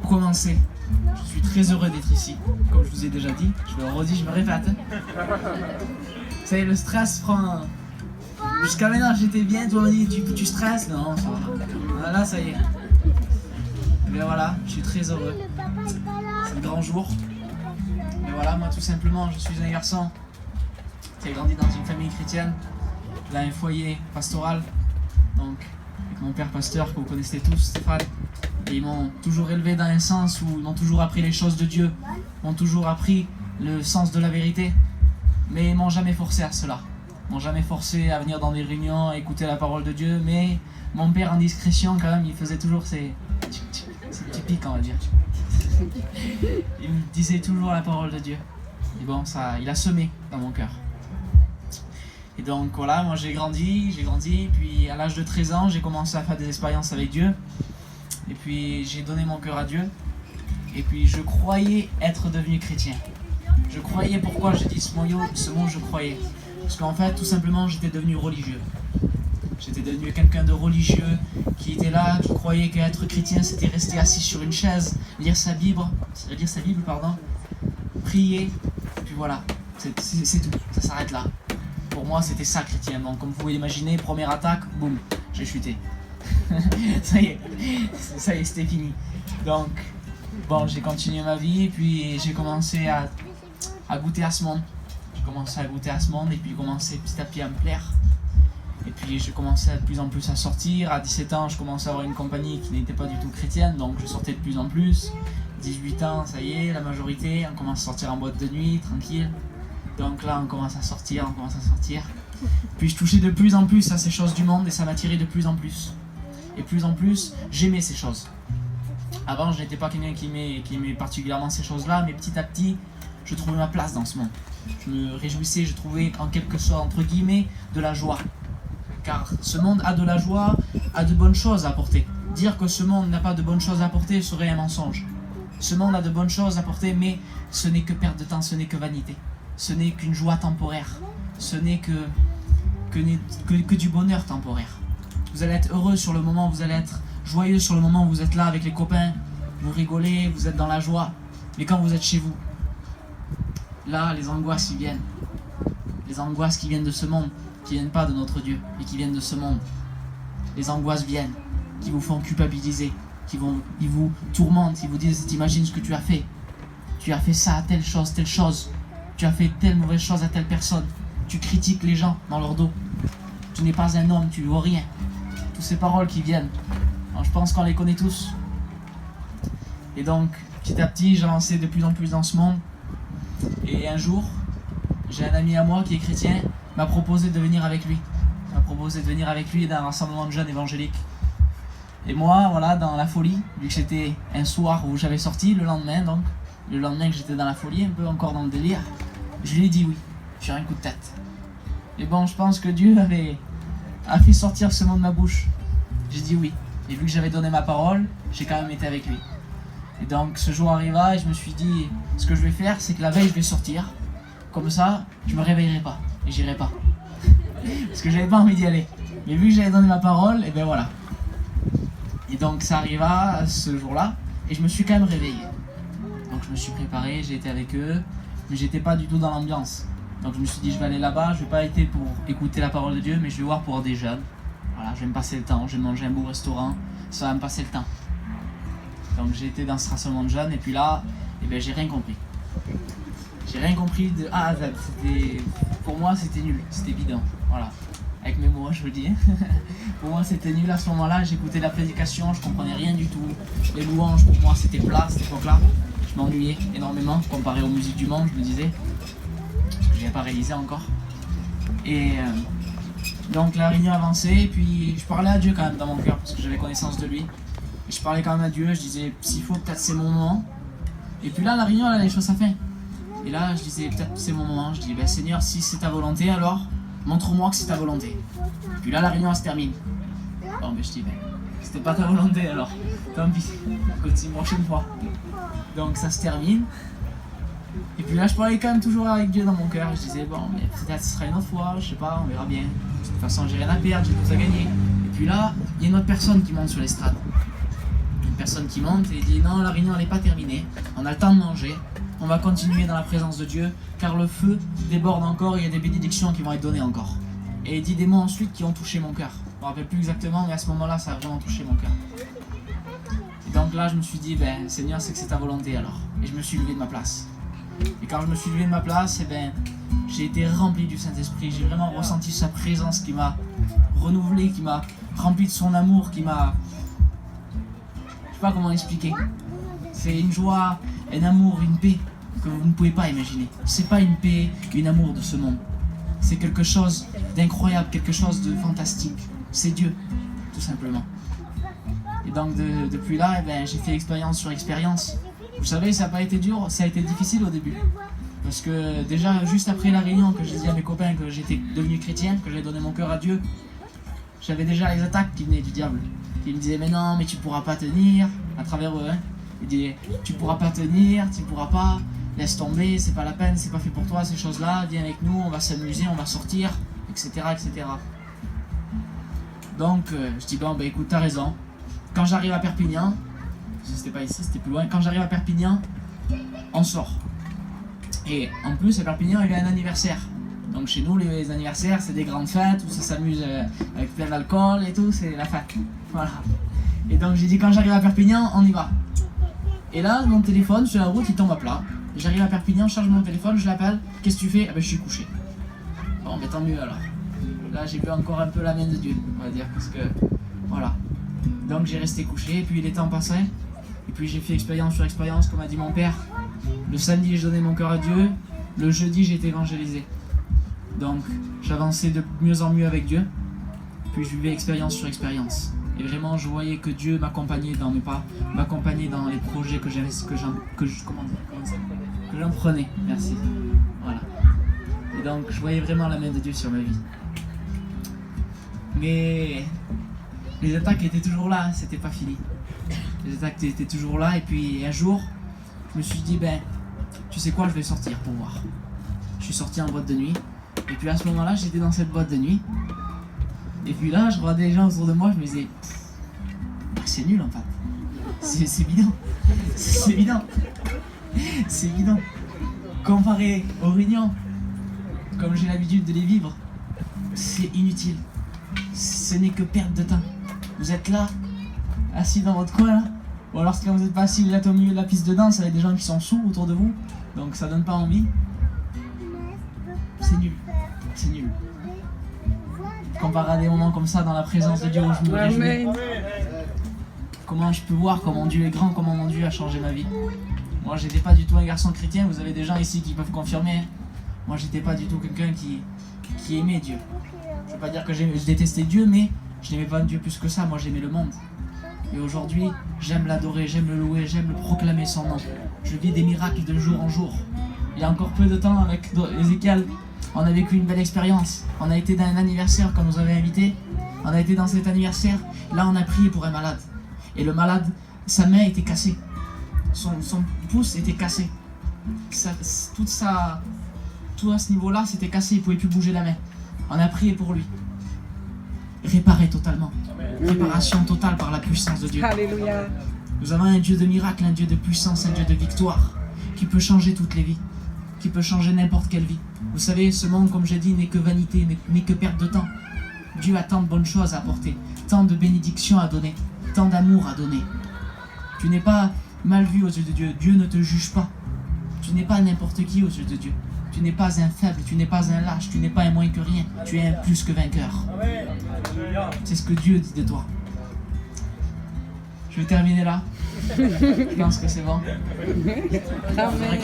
pour commencer, je suis très heureux d'être ici, comme je vous ai déjà dit. Je me redis, je me répète. Vous savez, le stress prend... Jusqu'à maintenant, j'étais bien, tout le monde dit, tu stresses? Non, ça va. Là, ça y est. Mais voilà, je suis très heureux. C'est le grand jour. Mais voilà, moi, tout simplement, je suis un garçon qui a grandi dans une famille chrétienne, dans un foyer pastoral, donc avec mon père pasteur que vous connaissez tous, Stéphane. Et ils m'ont toujours élevé dans un sens où ils m'ont toujours appris les choses de Dieu, m'ont toujours appris le sens de la vérité, mais ils m'ont jamais forcé à cela. Ils m'ont jamais forcé à venir dans des réunions, à écouter la parole de Dieu, mais mon père en discrétion quand même, il faisait toujours ses petits pics, on va dire. Il me disait toujours la parole de Dieu. Et bon, ça, il a semé dans mon cœur. Et donc voilà, moi j'ai grandi, puis à l'âge de 13 ans, j'ai commencé à faire des expériences avec Dieu. Et puis j'ai donné mon cœur à Dieu. Et puis je croyais être devenu chrétien. Je croyais, pourquoi j'ai dit ce mot je croyais. Parce qu'en fait, tout simplement, j'étais devenu religieux. J'étais devenu quelqu'un de religieux qui était là, qui croyait qu'être chrétien, c'était rester assis sur une chaise, lire sa Bible, prier, et puis voilà, c'est tout, ça s'arrête là. Pour moi, c'était ça, chrétien. Donc, comme vous pouvez l'imaginer, première attaque, boum, j'ai chuté. ça y est, c'était fini. Donc, bon, j'ai continué ma vie, et puis j'ai commencé à goûter à ce monde. J'ai commencé à goûter à ce monde, et puis j'ai commencé petit à petit à me plaire. Et puis je commençais de plus en plus à sortir. À 17 ans, je commençais à avoir une compagnie qui n'était pas du tout chrétienne, donc je sortais de plus en plus. 18 ans, ça y est, la majorité, on commence à sortir en boîte de nuit, tranquille. Donc là, on commence à sortir. Puis je touchais de plus en plus à ces choses du monde et ça m'attirait de plus en plus. Et plus en plus, j'aimais ces choses. Avant, je n'étais pas quelqu'un qui aimait particulièrement ces choses-là, mais petit à petit, je trouvais ma place dans ce monde. Je me réjouissais, je trouvais en quelque sorte, entre guillemets, de la joie. Car ce monde a de la joie, a de bonnes choses à apporter. Dire que ce monde n'a pas de bonnes choses à apporter serait un mensonge. Ce monde a de bonnes choses à apporter, mais ce n'est que perte de temps, ce n'est que vanité. Ce n'est qu'une joie temporaire. Ce n'est que du bonheur temporaire. Vous allez être heureux sur le moment, vous allez être joyeux sur le moment où vous êtes là avec les copains, vous rigolez, vous êtes dans la joie. Mais quand vous êtes chez vous, là, les angoisses y viennent. Les angoisses qui viennent de ce monde, qui viennent pas de notre Dieu, mais qui viennent de ce monde. Les angoisses viennent, qui vous font culpabiliser, ils vous tourmentent, ils vous disent, t'imagines ce que tu as fait. Tu as fait ça à telle chose. Tu as fait telle mauvaise chose à telle personne. Tu critiques les gens dans leur dos. Tu n'es pas un homme, tu ne vaux rien. Toutes ces paroles qui viennent. Alors, je pense qu'on les connaît tous. Et donc, petit à petit, j'avançais de plus en plus dans ce monde. Et un jour, j'ai un ami à moi qui est chrétien, m'a proposé de venir avec lui. Dans un rassemblement de jeunes évangéliques. Et moi, voilà, dans la folie, vu que c'était un soir où j'avais sorti, le lendemain que j'étais dans la folie, un peu encore dans le délire, je lui ai dit oui, sur un coup de tête. Et bon, je pense que Dieu a fait sortir ce mot de ma bouche. J'ai dit oui. Et vu que j'avais donné ma parole, j'ai quand même été avec lui. Et donc ce jour arriva et je me suis dit, ce que je vais faire, c'est que la veille je vais sortir. Comme ça, je me réveillerai pas et j'irai pas. Parce que j'avais pas envie d'y aller. Mais vu que j'avais donné ma parole, et ben voilà. Et donc ça arriva ce jour-là et je me suis quand même réveillé. Donc je me suis préparé, j'ai été avec eux, mais j'étais pas du tout dans l'ambiance. Donc je me suis dit, je vais aller là-bas, je vais pas être pour écouter la parole de Dieu, mais je vais voir pour des jeunes. Voilà, je vais me passer le temps, je vais manger un beau restaurant, ça va me passer le temps. Donc j'ai été dans ce rassemblement de jeunes et puis là, eh ben, j'ai rien compris. J'ai rien compris de A à Z. Pour moi c'était nul, c'était bidon. Voilà, avec mes mots je vous le dis. Pour moi c'était nul à ce moment-là, j'écoutais la prédication, je comprenais rien du tout. Les louanges pour moi c'était plat à cette époque-là. Je m'ennuyais énormément comparé aux musiques du monde, je me disais. Parce que je n'avais pas réalisé encore. Et donc la réunion avançait et puis je parlais à Dieu quand même dans mon cœur parce que j'avais connaissance de lui. Et je parlais quand même à Dieu, je disais s'il faut peut-être c'est mon moment. Et puis là la réunion elle a les choses à faire. Et là je disais peut-être c'est mon moment, je dis ben Seigneur si c'est ta volonté alors montre-moi que c'est ta volonté. Et puis là la réunion elle se termine. Bon ben je dis ben c'était pas ta volonté alors, tant pis, on continue une prochaine fois. Donc ça se termine. Et puis là je parlais quand même toujours avec Dieu dans mon cœur, je disais bon mais peut-être ce sera une autre fois, je sais pas, on verra bien. De toute façon j'ai rien à perdre, j'ai tout à gagner. Et puis là, il y a une autre personne qui monte sur l'estrade. Une personne qui monte et il dit non, la réunion elle n'est pas terminée, on a le temps de manger, on va continuer dans la présence de Dieu, car le feu déborde encore, il y a des bénédictions qui vont être données encore. Et il dit des mots ensuite qui ont touché mon cœur. Je ne me rappelle plus exactement, mais à ce moment-là, ça a vraiment touché mon cœur. Et donc là, je me suis dit, ben Seigneur, c'est que c'est ta volonté alors. Et je me suis levé de ma place. Et quand je me suis levé de ma place, j'ai été rempli du Saint-Esprit. J'ai vraiment ressenti sa présence qui m'a renouvelé, qui m'a rempli de son amour, qui m'a... Je sais pas comment expliquer. C'est une joie, un amour, une paix que vous ne pouvez pas imaginer. C'est pas une paix, un amour de ce monde. C'est quelque chose d'incroyable, quelque chose de fantastique. C'est Dieu, tout simplement. Et donc depuis là, j'ai fait expérience sur expérience. Vous savez, ça n'a pas été dur, ça a été difficile au début. Parce que déjà, juste après la réunion, que j'ai dit à mes copains que j'étais devenu chrétien, que j'avais donné mon cœur à Dieu, j'avais déjà les attaques qui venaient du diable. Qui me disaient, mais non, mais tu pourras pas tenir, à travers eux. Hein. Ils disaient, tu pourras pas tenir, tu pourras pas, laisse tomber, c'est pas la peine, c'est pas fait pour toi ces choses-là, viens avec nous, on va s'amuser, on va sortir, etc. etc. Donc, je dis, bon, écoute, t'as raison. Quand j'arrive à Perpignan, c'était pas ici, c'était plus loin, quand j'arrive à Perpignan, on sort. Et en plus, à Perpignan, il y a un anniversaire. Donc chez nous, les anniversaires, c'est des grandes fêtes où ça s'amuse avec plein d'alcool et tout, c'est la fête. Voilà. Et donc j'ai dit, quand j'arrive à Perpignan, on y va. Et là, mon téléphone, sur la route, il tombe à plat. J'arrive à Perpignan, je charge mon téléphone, je l'appelle. Qu'est-ce que tu fais? Ah ben, je suis couché. Bon, tant mieux alors. Là, j'ai vu encore un peu la main de Dieu, on va dire, parce que... Voilà. Donc j'ai resté couché, et puis les temps passaient. Et puis j'ai fait expérience sur expérience, comme a dit mon père. Le samedi, je donnais mon cœur à Dieu. Le jeudi, j'ai été évangélisé. Donc, j'avançais de mieux en mieux avec Dieu. Puis je vivais expérience sur expérience. Et vraiment, je voyais que Dieu m'accompagnait dans mes pas, m'accompagnait dans les projets que j'en prenais. Merci. Voilà. Et donc, je voyais vraiment la main de Dieu sur ma vie. Mais les attaques étaient toujours là, c'était pas fini. Les attaques étaient toujours là, et puis un jour, je me suis dit, tu sais quoi, je vais sortir pour voir. Je suis sorti en boîte de nuit, et puis à ce moment-là, j'étais dans cette boîte de nuit. Et puis là, je regardais les gens autour de moi, je me disais, c'est nul en fait. C'est évident. C'est évident. C'est évident. Comparé aux réunions, comme j'ai l'habitude de les vivre, c'est inutile. Ce n'est que perte de temps. Vous êtes là, assis dans votre coin là, ou alors quand vous n'êtes pas assis, vous êtes au milieu de la piste de danse avec des gens qui sont sous autour de vous, donc ça donne pas envie. C'est nul. C'est nul. Comparé à des moments comme ça dans la présence de Dieu où je me réjouis. Comment je peux voir comment Dieu est grand, comment mon Dieu a changé ma vie. Moi j'étais pas du tout un garçon chrétien, vous avez des gens ici qui peuvent confirmer. Moi j'étais pas du tout quelqu'un qui aimait Dieu. Je veux pas dire que je détestais Dieu, mais je n'aimais pas Dieu plus que ça, moi j'aimais le monde. Et aujourd'hui, j'aime l'adorer, j'aime le louer, j'aime le proclamer son nom. Je vis des miracles de jour en jour. Il y a encore peu de temps avec Ézéchiel, on a vécu une belle expérience. On a été dans un anniversaire qu'on nous avait invité. On a été dans cet anniversaire. Là, on a prié pour un malade. Et le malade, sa main était cassée. Son pouce était cassé. Tout à ce niveau-là, c'était cassé. Il ne pouvait plus bouger la main. On a prié pour lui. Réparé totalement. Réparation totale par la puissance de Dieu. Alléluia. Nous avons un Dieu de miracle, un Dieu de puissance, un Dieu de victoire, qui peut changer toutes les vies, qui peut changer n'importe quelle vie. Vous savez, ce monde, comme j'ai dit, n'est que vanité, n'est que perte de temps. Dieu a tant de bonnes choses à apporter, tant de bénédictions à donner, tant d'amour à donner. Tu n'es pas mal vu aux yeux de Dieu. Dieu ne te juge pas. Tu n'es pas n'importe qui aux yeux de Dieu. Tu n'es pas un faible, tu n'es pas un lâche, tu n'es pas un moins que rien. Tu es un plus que vainqueur. C'est ce que Dieu dit de toi. Je vais terminer là. Je pense que c'est bon. Amen.